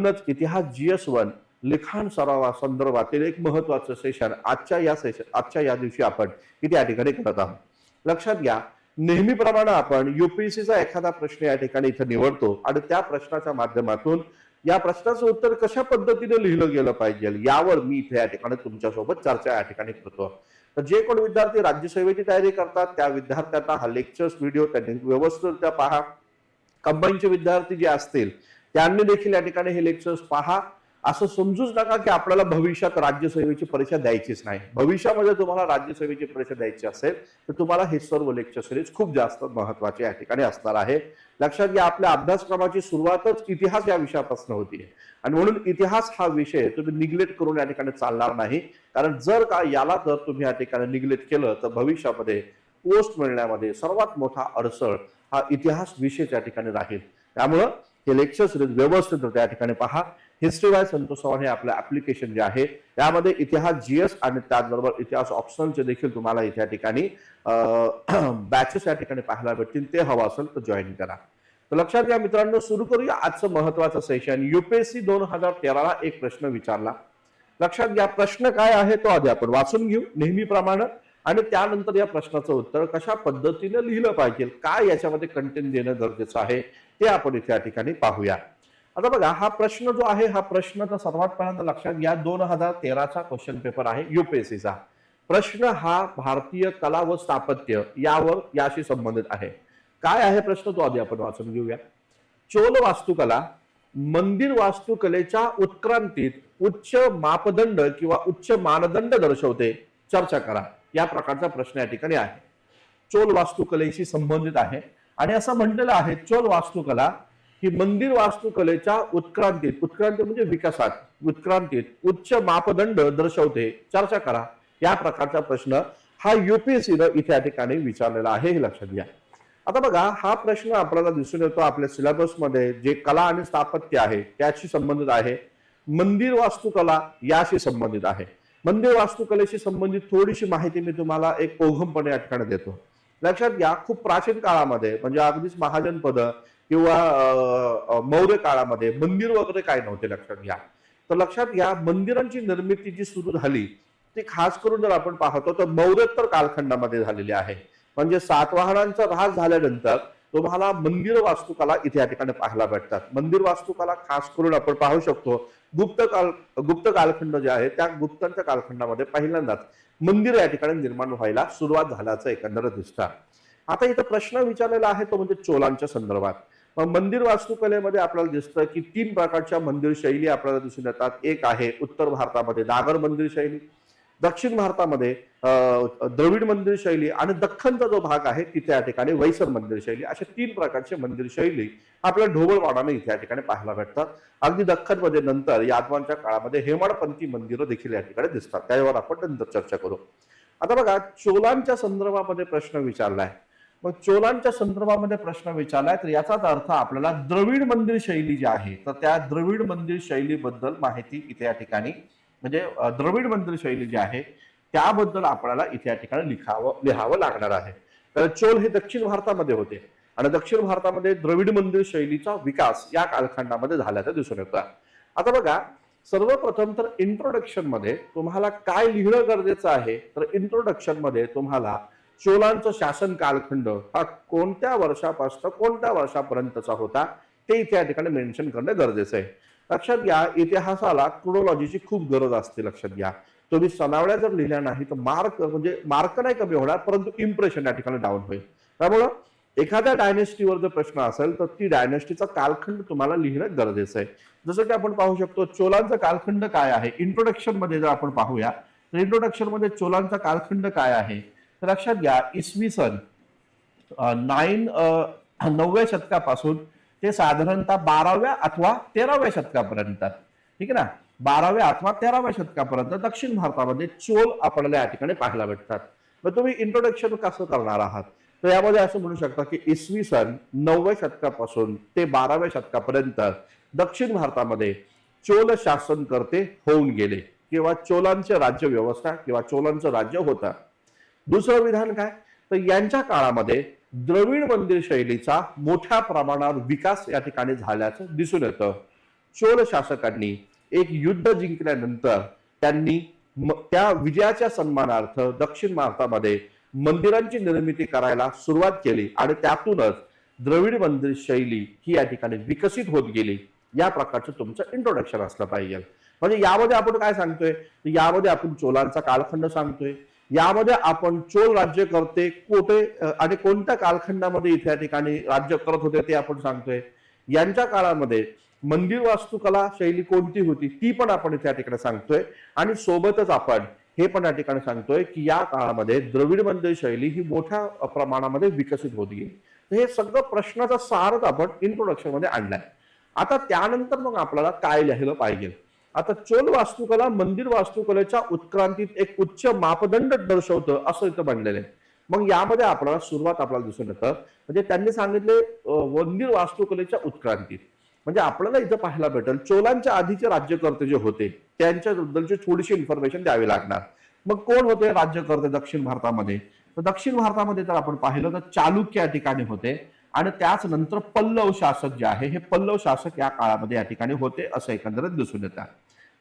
म्हणूनच इतिहास GS1 लिखाण सरावा संदर्भातील एक महत्वाचं सेशन आजच्या या दिवशी आपण इथे या ठिकाणी करत आहोत. लक्षात घ्या, नेहमीप्रमाणे आपण UPSCचा एखादा प्रश्न या ठिकाणी इथे निवडतो आणि त्या प्रश्नाच्या माध्यमातून या प्रश्नाचं उत्तर कशा पद्धतीने लिहिलं गेलं पाहिजे यावर मी इथे या ठिकाणी तुमच्यासोबत चर्चा या ठिकाणी करतो. तर जे कोण विद्यार्थी राज्यसेवेची तयारी करतात त्या विद्यार्थ्यांना हा लेक्चर्स व्हिडिओ त्यांनी व्यवस्थितरित्या पहा. कंबाईनचे विद्यार्थी जे असतील त्यांनी देखील या ठिकाणी हे लेक्चर्स पहा. असं समजूच नका की आपल्याला भविष्यात राज्यसेवेची परीक्षा द्यायचीच नाही. भविष्यामध्ये तुम्हाला राज्यसेवेची परीक्षा द्यायची असेल तर तुम्हाला हे सर्व लेक्चर सिरीज खूप जास्त महत्वाचे या ठिकाणी असणार आहे. लक्षात घ्या, आपल्या अभ्यासक्रमाची सुरुवातच इतिहास या विषयापासून होती आणि म्हणून इतिहास हा विषय तुम्ही निग्लेक्ट करून या ठिकाणी चालणार नाही. कारण जर का याला जर तुम्ही या ठिकाणी निग्लेक्ट केलं तर भविष्यामध्ये पोस्ट मिळण्यामध्ये सर्वात मोठा अडसर हा इतिहास विषय या ठिकाणी राहील. त्यामुळं हे लेक्चर सिरीज व्यवस्थित त्या ठिकाणी पहा. हिस्ट्री बाय संतोष चव्हाण हे आपलं ऍप्लिकेशन जे आहे त्यामध्ये इतिहास GS आणि त्याचबरोबर इतिहास ऑप्शनलचे देखील तुम्हाला इथे या ठिकाणी बॅचेस या ठिकाणी पाहायला भेटतील. ते हवं असेल तर जॉईन करा. तर लक्षात घ्या मित्रांनो, सुरू करूया आजचं महत्वाचं सेशन. UPSC 2013 एक प्रश्न विचारला. लक्षात घ्या, प्रश्न काय आहे तो आधी आपण वाचून घेऊ नेहमीप्रमाणे आणि त्यानंतर या प्रश्नाचं उत्तर कशा पद्धतीने लिहिलं पाहिजे, काय याच्यामध्ये कंटेंट देणं गरजेचं आहे ते आपण इथे या ठिकाणी पाहूया. आता बघा, हा प्रश्न जो आहे हा प्रश्न तर सर्वात पहिल्यांदा लक्षात घ्या 2013चा क्वेश्चन पेपर आहे UPSCचा. प्रश्न हा भारतीय कला व स्थापत्य याशी संबंधित आहे. काय आहे प्रश्न तो आधी आपण वाचून घेऊया. चोल वास्तुकला मंदिर वास्तुकलेच्या उत्क्रांतीत उच्च मापदंड किंवा उच्च मानदंड दर्शवते, चर्चा करा. या प्रकारचा प्रश्न या ठिकाणी आहे. चोल वास्तुकलेशी संबंधित आहे आणि असं म्हटलेलं आहे चोल वास्तुकला ही मंदिर वास्तुकलेच्या उत्क्रांती म्हणजे विकासात उत्क्रांतीत उच्च मापदंड दर्शवते, चर्चा करा. या प्रकारचा प्रश्न हा UPSCनं इथे या ठिकाणी विचारलेला आहे, हे लक्षात घ्या. आता बघा, हा प्रश्न आपल्याला दिसून येतो आपल्या सिलेबसमध्ये जे कला आणि स्थापत्य आहे त्याशी संबंधित आहे. मंदिर वास्तुकला याशी संबंधित आहे. मंदिर वास्तुकलेशी संबंधित थोडीशी माहिती मी तुम्हाला एक ओघमपणे या ठिकाणी देतो. लक्षात घ्या, खूप प्राचीन काळामध्ये म्हणजे अगदीच महाजनपद किंवा मौर्य काळामध्ये मंदिर वगैरे काय नव्हते. लक्षात घ्या. तर लक्षात घ्या, मंदिरांची निर्मिती जी सुरू झाली ती खास करून जर आपण पाहतो तर मौर्योत्तर कालखंडामध्ये झालेली आहे. म्हणजे सातवाहनांचा ऱ्हास झाल्यानंतर तुम्हाला मंदिर वास्तुकला इथे या ठिकाणी पाहायला भेटतात. मंदिर वास्तुकला खास करून आपण पाहू शकतो गुप्त कालखंड जे आहे त्या गुप्तांच्या कालखंडामध्ये पहिल्यांदाच मंदिर या ठिकाणी निर्माण व्हायला सुरुवात झाल्याचं एकंदर दिसतं. आता इथं प्रश्न विचारलेला आहे तो म्हणजे चोलांच्या संदर्भात. मंदिर वास्तुकलेमध्ये आपल्याला दिसतं की 3 प्रकारच्या मंदिर शैली आपल्याला दिसून येतात. एक आहे उत्तर भारतामध्ये नागर मंदिर शैली, दक्षिण भारतामध्ये द्रविड मंदिर शैली आणि दख्खनचा जो भाग आहे तिथे या ठिकाणी वैसर मंदिर शैली. अशा 3 प्रकारचे मंदिर शैली आपल्या ढोबळमानाने इथे या ठिकाणी पाहायला भेटतात. अगदी दख्खनमध्ये नंतर यादवांच्या काळामध्ये हेमाडपंथी मंदिरं देखील या ठिकाणी दिसतात. त्यावर आपण नंतर चर्चा करू. आता बघा, चोलांच्या संदर्भामध्ये प्रश्न विचारलाय. मग चोलांच्या संदर्भामध्ये प्रश्न विचारलाय तर याचाच अर्थ आपल्याला द्रविड मंदिर शैली जी आहे तर त्या द्रविड मंदिर शैलीबद्दल माहिती इथे या ठिकाणी म्हणजे द्रविड मंदिर शैली जी आहे त्याबद्दल आपल्याला इथे या ठिकाणी लिहावं लागणार आहे. तर चोल हे दक्षिण भारतामध्ये होते आणि दक्षिण भारतामध्ये द्रविड मंदिर शैलीचा विकास या कालखंडामध्ये झाल्याचं दिसून येतं. आता बघा, सर्वप्रथम तर इंट्रोडक्शन मध्ये तुम्हाला काय लिहिणं गरजेचं आहे तर इंट्रोडक्शन मध्ये तुम्हाला चोलांचा शासन कालखंड हा कोणत्या वर्षापासून कोणत्या वर्षापर्यंतचा होता ते इथे या ठिकाणी मेन्शन करणं गरजेचं आहे. लक्षात घ्या, इतिहासाला क्रोनॉलॉजीची खूप गरज असते. लक्षात घ्या, तुम्ही सनावळ्या जर लिहिल्या नाही तर मार्क नाही कमी होणार परंतु इम्प्रेशन या ठिकाणी डाऊन होईल. त्यामुळं एखाद्या डायनेस्टीवर जर प्रश्न असेल तर ती डायनेस्टीचा कालखंड तुम्हाला लिहिणं गरजेचं आहे. जसं की आपण पाहू शकतो चोलांचा कालखंड काय आहे. इंट्रोडक्शन मध्ये जर आपण पाहूया तर इंट्रोडक्शन मध्ये चोलांचा कालखंड काय आहे तर लक्षात घ्या, इसवी सन 9व्या शतकापासून ते साधारणतः 12व्या अथवा 13व्या शतकापर्यंत, ठीक आहे ना, 12व्या अथवा 13व्या शतकापर्यंत दक्षिण भारतामध्ये चोल आपल्याला या ठिकाणी पाहायला भेटतात. मग तुम्ही इंट्रोडक्शन कसं करणार आहात तर यामध्ये असं म्हणू शकता की इसवी सन 9व्या शतकापासून ते 12व्या शतकापर्यंत दक्षिण भारतामध्ये चोल शासनकर्ते होऊन गेले किंवा चोलांचे राज्य व्यवस्था किंवा चोलांचं राज्य होतं. दुसरं विधान काय तर यांच्या काळामध्ये द्रविड मंदिर शैलीचा मोठ्या प्रमाणावर विकास या ठिकाणी झाल्याचं दिसून येतं. चोल शासकांनी एक युद्ध जिंकल्यानंतर त्यांनी त्या विजयाच्या सन्मानार्थ दक्षिण भारतामध्ये मंदिरांची निर्मिती करायला सुरुवात केली आणि त्यातूनच द्रविड मंदिर शैली ही या ठिकाणी विकसित होत गेली. या प्रकारचं तुमचं इंट्रोडक्शन असलं पाहिजे. म्हणजे यामध्ये आपण काय सांगतोय, यामध्ये आपण चोलांचा कालखंड सांगतोय, यामध्ये आपण चोल राज्यकर्ते कोठे आणि कोणत्या कालखंडामध्ये इथे या ठिकाणी राज्य करत होते ते आपण सांगतोय. यांच्या काळामध्ये मंदिर वास्तुकला शैली कोणती होती ती पण आपण इथे या ठिकाणी सांगतोय आणि सोबतच आपण हे पण या ठिकाणी सांगतोय की या काळामध्ये द्रविड मंदिर शैली ही मोठ्या प्रमाणामध्ये विकसित होत गेली. हे सगळं प्रश्नाचा सारच आपण इंट्रोडक्शन मध्ये आणलाय. आता त्यानंतर मग आपल्याला काय लिहिलं पाहिजे. आता चोल वास्तुकला मंदिर वास्तुकलेच्या उत्क्रांतीत एक उच्च मापदंड दर्शवतं असं इथं बनलेलं आहे. मग यामध्ये आपल्याला सुरुवात आपल्याला दिसून येतं म्हणजे त्यांनी सांगितले मंदिर वास्तुकलेच्या उत्क्रांतीत. म्हणजे आपल्याला इथं पाहायला भेटेल चोलांच्या आधीचे राज्यकर्ते जे होते त्यांच्याबद्दलची थोडीशी इन्फॉर्मेशन द्यावी लागणार. मग कोण होते राज्यकर्ते दक्षिण भारतामध्ये. तर दक्षिण भारतामध्ये जर आपण पाहिलं तर चालुक्य या ठिकाणी होते आणि त्याच नंतर पल्लव शासक जे आहे हे पल्लव शासक या काळामध्ये या ठिकाणी होते असं एकंदरीत दिसून येतात.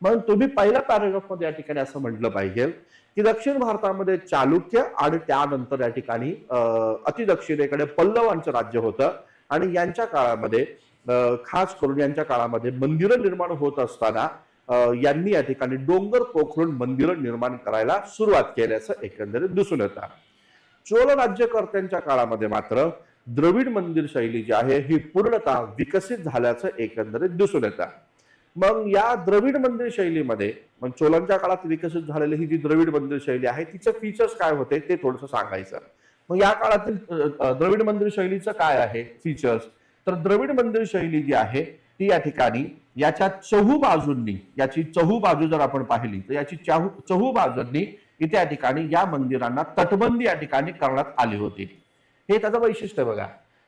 मग तुम्ही पहिल्या पॅराग्राफ मध्ये या ठिकाणी असं म्हटलं पाहिजे की दक्षिण भारतामध्ये चालुक्य आणि त्यानंतर या ठिकाणी अतिदक्षिणेकडे पल्लवांचं राज्य होतं आणि यांच्या काळामध्ये खास करून यांच्या काळामध्ये मंदिरं निर्माण होत असताना यांनी या ठिकाणी डोंगर पोखरून मंदिरं निर्माण करायला सुरुवात केल्याचं एकंदरीत दिसून येतं. चोल राज्यकर्त्यांच्या काळामध्ये मात्र द्रविड मंदिर शैली जी आहे ही पूर्णतः विकसित झाल्याचं एकंदरीत दिसून येतं. मग या द्रविड मंदिर शैलीमध्ये मग चोलांच्या काळात विकसित झालेली ही जी द्रविड मंदिर शैली आहे तिचे फीचर्स काय होते ते थोडंसं सांगायचं. मग या काळातील द्रविड मंदिर शैलीचं काय आहे फीचर्स. तर द्रविड मंदिर शैली जी आहे ती या ठिकाणी याच्या चहू बाजूंनी याची चहू बाजू जर आपण पाहिली तर याची चहू बाजूंनी इथे या ठिकाणी या मंदिरांना तटबंदी या ठिकाणी करण्यात आली होती. हे त्याचं वैशिष्ट्य बघा.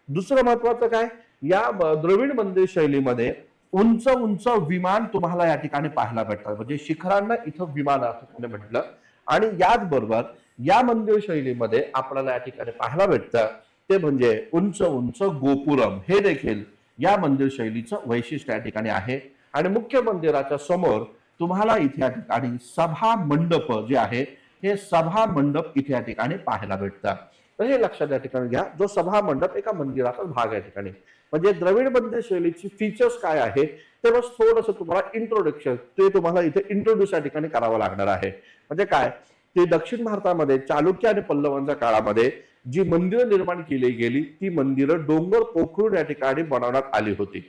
दुसरं महत्वाचं काय या द्रविड मंदिर शैलीमध्ये उंच उंच विमान तुम्हाला या ठिकाणी पाहायला भेटतात. म्हणजे शिखरांना इथं विमान असं म्हटलं आणि याचबरोबर या मंदिर शैलीमध्ये आपल्याला या ठिकाणी पाहायला भेटतं ते म्हणजे उंच उंच गोपुरम. हे देखील या मंदिर शैलीचं वैशिष्ट्य या ठिकाणी आहे. आणि मुख्य मंदिराच्या समोर तुम्हाला इथे या ठिकाणी सभा मंडप जे आहे हे सभा मंडप इथे या ठिकाणी पाहायला भेटतात. तर हे लक्षात या ठिकाणी घ्या जो सभा मंडप एका मंदिराचा भाग या ठिकाणी. म्हणजे द्रविड मंदिर शैलीची फीचर्स काय आहे ते बस थोडंसं तुम्हाला इंट्रोडक्शन ते तुम्हाला इथे इंट्रोड्यूस या ठिकाणी करावं लागणार आहे. म्हणजे काय ते दक्षिण भारतामध्ये चालुक्य आणि पल्लवांच्या काळामध्ये जी मंदिरं निर्माण केली गेली ती मंदिरं डोंगर पोखरून या ठिकाणी बनवण्यात आली होती.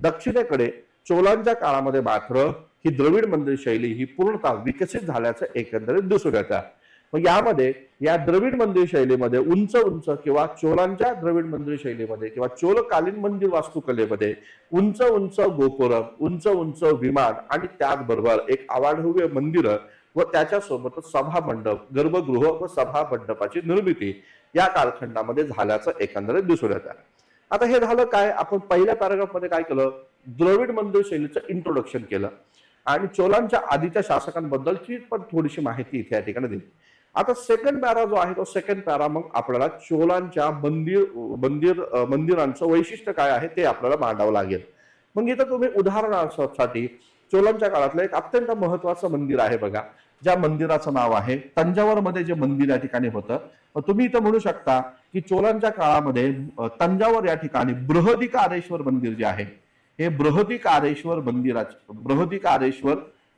दक्षिणेकडे चोलांच्या काळामध्ये मात्र ही द्रविड मंदिर शैली ही पूर्णतः विकसित झाल्याचं एकंदरीत दिसून येतं. मग यामध्ये या द्रविड मंदिर शैलीमध्ये उंच उंच किंवा चोलांच्या द्रविड मंदिर शैलीमध्ये किंवा चोलकालीन मंदिर वास्तुकलेमध्ये उंच उंच गोपुरम उंच उंच विमान आणि त्याचबरोबर एक आवाढव्य मंदिर व त्याच्यासोबतच सभा मंडप गर्भगृह व सभा मंडपाची निर्मिती या कालखंडामध्ये झाल्याचं एकंदरीत दिसून येतं. आता हे झालं काय आपण पहिल्या पॅराग्राफ मध्ये काय केलं द्रविड मंदिर शैलीचं इंट्रोडक्शन केलं आणि चोलांच्या आधीच्या शासकांबद्दलची पण थोडीशी माहिती इथे या ठिकाणी दिली. आता सेकंड पॅरा जो आहे तो सेकंड पॅरा मग आपल्याला चोलांच्या मंदिरांचं वैशिष्ट्य काय आहे ते आपल्याला मांडावं लागेल. मग इथं तुम्ही उदाहरणासाठी चोलांच्या काळातलं एक अत्यंत महत्वाचं मंदिर आहे बघा. ज्या मंदिराचं नाव आहे तंजावर मध्ये जे मंदिर या ठिकाणी होतं तुम्ही इथं म्हणू शकता की चोलांच्या काळामध्ये तंजावर या ठिकाणी बृहदीकारेश्वर मंदिर जे आहे हे बृहदीकारेश्वर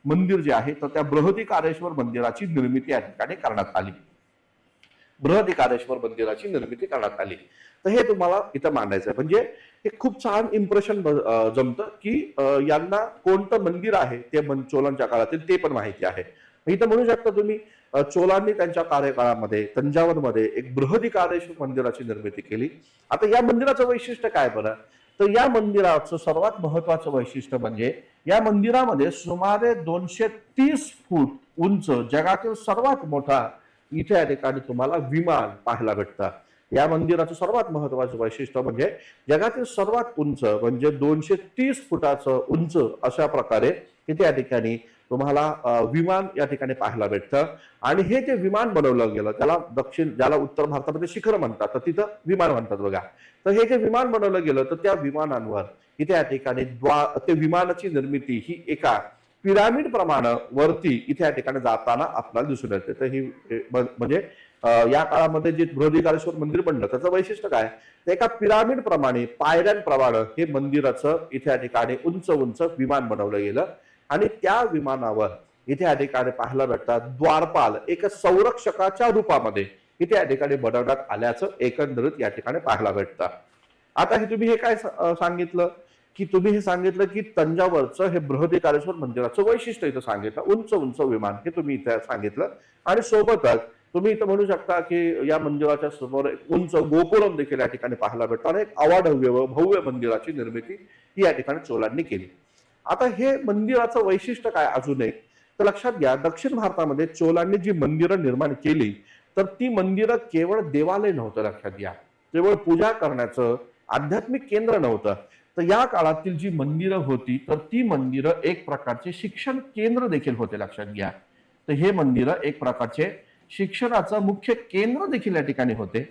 मंदिर जे आहे तर त्या बृहदीकारेश्वर मंदिराची निर्मिती या ठिकाणी करण्यात आली. बृहदीकारेश्वर मंदिराची निर्मिती करण्यात आली. तर हे तुम्हाला इथं मांडायचं आहे. म्हणजे हे खूप छान इम्प्रेशन जमतं की यांना कोणतं मंदिर आहे ते चोलांच्या काळातील ते पण माहिती आहे. इथं म्हणू शकता तुम्ही चोलांनी त्यांच्या कार्यकाळामध्ये तंजावर मध्ये एक बृहदीकारेश्वर मंदिराची निर्मिती केली. आता या मंदिराचं वैशिष्ट्य काय बरं तर या मंदिराचं सर्वात महत्वाचं वैशिष्ट्य म्हणजे या मंदिरामध्ये सुमारे 230 फूट उंच जगातील सर्वात मोठा इथे या ठिकाणी तुम्हाला विमान पाहायला भेटतं. या मंदिराचं सर्वात महत्वाचं वैशिष्ट्य म्हणजे जगातील सर्वात उंच म्हणजे 230 फुटाचं उंच अशा प्रकारे इथे या ठिकाणी तुम्हाला विमान या ठिकाणी पाहायला भेटतं. आणि हे जे विमान बनवलं गेलं त्याला ज्याला उत्तर भारतामध्ये शिखर म्हणतात, तर तिथं विमान म्हणतात बघा. तर हे जे विमान बनवलं गेलं तर त्या विमानांवर इथे या ठिकाणी ते विमानाची निर्मिती ही एका पिरामिड प्रमाणे वरती इथे या ठिकाणी जाताना आपल्याला दिसून येते. तर ही म्हणजे या काळामध्ये जे बृहदीकारेश्वर मंदिर बनलं त्याचं वैशिष्ट्य काय, तर एका पिरामिड प्रमाणे पायऱ्यांप्रमाणे हे मंदिराचं इथे या ठिकाणी उंच उंच विमान बनवलं गेलं. आणि त्या विमानावर इथे या ठिकाणी पाहायला भेटतात द्वारपाल एक संरक्षकाच्या रूपामध्ये इथे या ठिकाणी बनवण्यात आल्याचं एकंदरीत या ठिकाणी पाहायला भेटतं. आता हे तुम्ही हे काय सांगितलं की तुम्ही हे सांगितलं की तंजावरचं हे बृहदीकारेश्वर मंदिराचं वैशिष्ट्य इथं सांगितलं, उंच उंच विमान हे तुम्ही इथे सांगितलं. आणि सोबतच तुम्ही इथं म्हणू शकता की या मंदिराच्या समोर एक उंच गोपुरम देखील या ठिकाणी पाहायला भेटतो आणि एक अवाढव्य व भव्य मंदिराची निर्मिती ही या ठिकाणी चोलांनी केली. आता हे मंदिराचं वैशिष्ट्य काय अजून एक, तर लक्षात घ्या दक्षिण भारतामध्ये चोलांनी जी मंदिरं निर्माण केली तर ती मंदिरं केवळ देवालय नव्हतं, लक्षात घ्या केवळ पूजा करण्याचं आध्यात्मिक केंद्र नव्हतं. तर या काळातील जी मंदिरं होती तर ती मंदिरं एक प्रकारचे शिक्षण केंद्र देखील होते, लक्षात घ्या. तर हे मंदिरं एक प्रकारचे शिक्षणाचं मुख्य केंद्र देखील या ठिकाणी होते,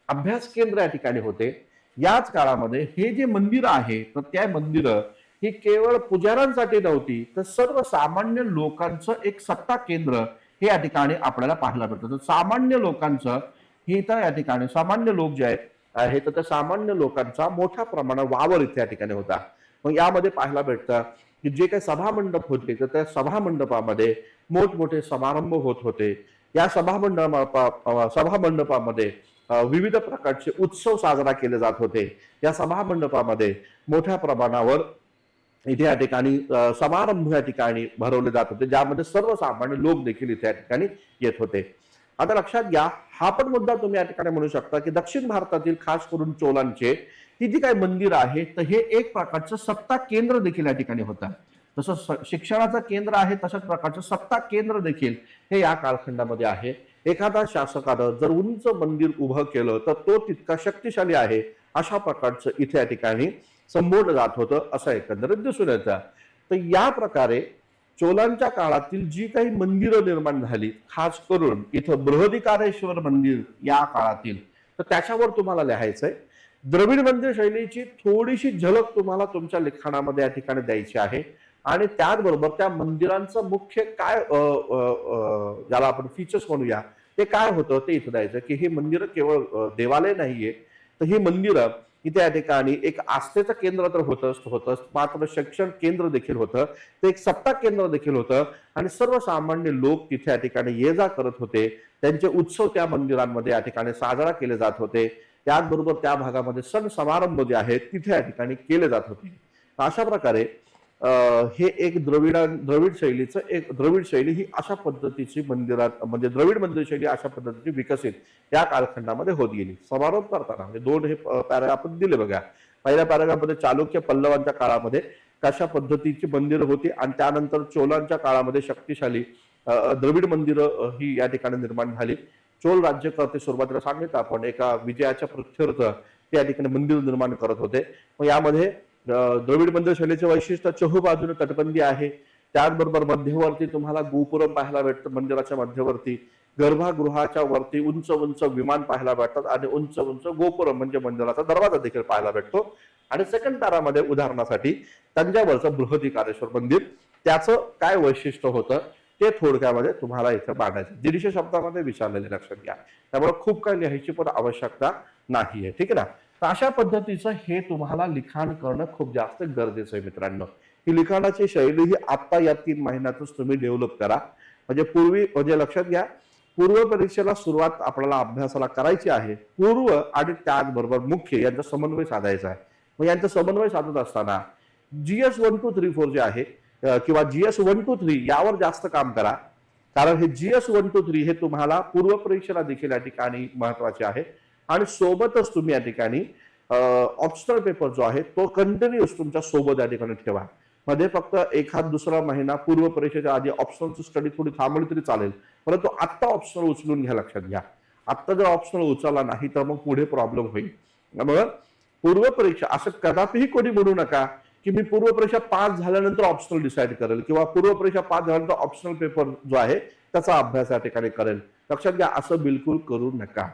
अभ्यास केंद्र या ठिकाणी होते. याच काळामध्ये हे जे मंदिर आहे तर त्या मंदिरं ही केवळ पुजाऱ्यांसाठी नव्हती तर सर्वसामान्य लोकांचं एक सत्ता केंद्र हे या ठिकाणी आपल्याला पाहायला भेटतं. तर सामान्य लोकांचं हे तर या ठिकाणी सामान्य लोक जे आहेत तर त्या सामान्य लोकांचा मोठ्या प्रमाणात वावर इथे या ठिकाणी होता. मग यामध्ये पाहायला भेटतं की जे काही सभा मंडप होते तर त्या सभा मंडपामध्ये मोठमोठे समारंभ होत होते. या सभा मंडपामध्ये विविध प्रकारचे उत्सव साजरा केले जात होते. या सभा मंडपामध्ये मोठ्या प्रमाणावर इथे या ठिकाणी समारंभ या ठिकाणी भरवले जात होते, ज्यामध्ये सर्वसामान्य लोक देखील इथे या ठिकाणी येत होते. आता लक्षात घ्या हा पण मुद्दा तुम्ही या ठिकाणी म्हणू शकता की दक्षिण भारतातील खास करून चोलांचे ही जी काही मंदिर आहे तर हे एक प्रकारचं सत्ता केंद्र देखील या ठिकाणी होतं. तसं शिक्षणाचं केंद्र आहे तशाच प्रकारचं सत्ता केंद्र देखील हे या कालखंडामध्ये आहे. एखादा शासकानं जर उंच मंदिर उभं केलं तर तो तितका शक्तिशाली आहे अशा प्रकारचं इथे या ठिकाणी संबोधलं जात होतं असं एकंदरीत दिसून येतं. तर या प्रकारे चोलांच्या काळातील जी काही मंदिरं निर्माण झाली खास करून इथं बृहदीकारेश्वर मंदिर या काळातील तर त्याच्यावर तुम्हाला लिहायचंय. द्रविड मंदिर शैलीची थोडीशी झलक तुम्हाला तुमच्या लिखाणामध्ये या ठिकाणी द्यायची आहे. आणि त्याचबरोबर त्या मंदिरांचं मुख्य काय ज्याला आपण फीचर्स म्हणूया ते काय होतं ते इथं द्यायचं की हे मंदिर केवळ देवालय नाहीये तर ही मंदिरं इथे या ठिकाणी एक आस्थेचं केंद्र तर होतच मात्र शिक्षण केंद्र देखील होतं, ते एक सत्ता केंद्र देखील होतं. आणि सर्वसामान्य लोक तिथे या ठिकाणी ये जा करत होते, त्यांचे उत्सव त्या मंदिरांमध्ये या ठिकाणी साजरा केले जात होते. त्याचबरोबर त्या भागामध्ये सण समारंभ जे आहेत तिथे या ठिकाणी केले जात होते. अशा प्रकारे हे एक द्रविड शैली ही अशा पद्धतीची मंदिरात म्हणजे द्रविड मंदिर शैली अशा पद्धतीची विकसित या कालखंडामध्ये होत गेली. समारोप करताना म्हणजे दोन हे पॅरा आपण दिले बघा. पहिल्या पॅराग्राफमध्ये चालुक्य पल्लवांच्या काळामध्ये कशा पद्धतीची मंदिरं होती आणि त्यानंतर चोलांच्या काळामध्ये शक्तिशाली द्रविड मंदिरं ही या ठिकाणी निर्माण झाली. चोल राज्यकर्ते सुरुवातीला सांगितलं आपण एका विजयाच्या प्रत्यर्थ ते या ठिकाणी मंदिर निर्माण करत होते. मग यामध्ये द्रविड मंदिर शैलीचे वैशिष्ट्य चहूबाजूने तटबंदी आहे. त्याचबरोबर मध्यवर्ती तुम्हाला गोपुरम पाहायला भेटतं, मंदिराच्या मध्यवर्ती गर्भगृहाच्या वरती उंच उंच विमान पाहायला भेटतात आणि उंच उंच गोपुरम म्हणजे मंदिराचा दरवाजा देखील पाहायला भेटतो. आणि सेकंड पॅरामध्ये उदाहरणासाठी तंजावरचं बृहदीकारेश्वर मंदिर त्याचं काय वैशिष्ट्य होतं ते थोडक्यामध्ये तुम्हाला इथं मांडायचं 150 शब्दामध्ये विचारलेले लक्षात घ्या. त्यामुळे खूप काही लिहायची पण आवश्यकता नाहीये, ठीक आहे ना. तर अशा पद्धतीचं हे तुम्हाला लिखाण करणं खूप जास्त गरजेचं आहे मित्रांनो. ही लिखाणाची शैली ही आता या 3 महिन्यातच तुम्ही डेव्हलप करा. म्हणजे लक्षात घ्या पूर्व परीक्षेला सुरुवात आपल्याला अभ्यासाला करायची आहे. पूर्व आणि त्याचबरोबर मुख्य यांचा समन्वय साधायचा आहे. मग यांचा समन्वय साधत असताना GS 1 2 3 4 जे आहे किंवा GS 1 2 3 यावर जास्त काम करा. कारण हे GS 1 2 3 हे तुम्हाला पूर्व परीक्षेला देखील या ठिकाणी महत्वाचे आहे. आणि सोबतच तुम्ही या ठिकाणी ऑप्शनल पेपर जो आहे तो कंटिन्यूअस तुमच्या सोबत या ठिकाणी ठेवा. मध्ये फक्त एखाद दुसरा महिना पूर्व परीक्षेच्या आधी ऑप्शनलची स्टडी थोडी थांबवली तरी चालेल, परंतु आत्ता ऑप्शनल उचलून घ्या. लक्षात घ्या आता जर ऑप्शनल उचलला नाही तर मग पुढे प्रॉब्लेम होईल. त्यामुळं पूर्वपरीक्षा असं कदापिही कोणी म्हणू नका की मी पूर्वपरीक्षा पास झाल्यानंतर ऑप्शनल डिसाईड करेल किंवा पूर्वपरीक्षा पास झाल्यानंतर ऑप्शनल पेपर जो आहे त्याचा अभ्यास या ठिकाणी करेल. लक्षात घ्या, असं बिलकुल करू नका.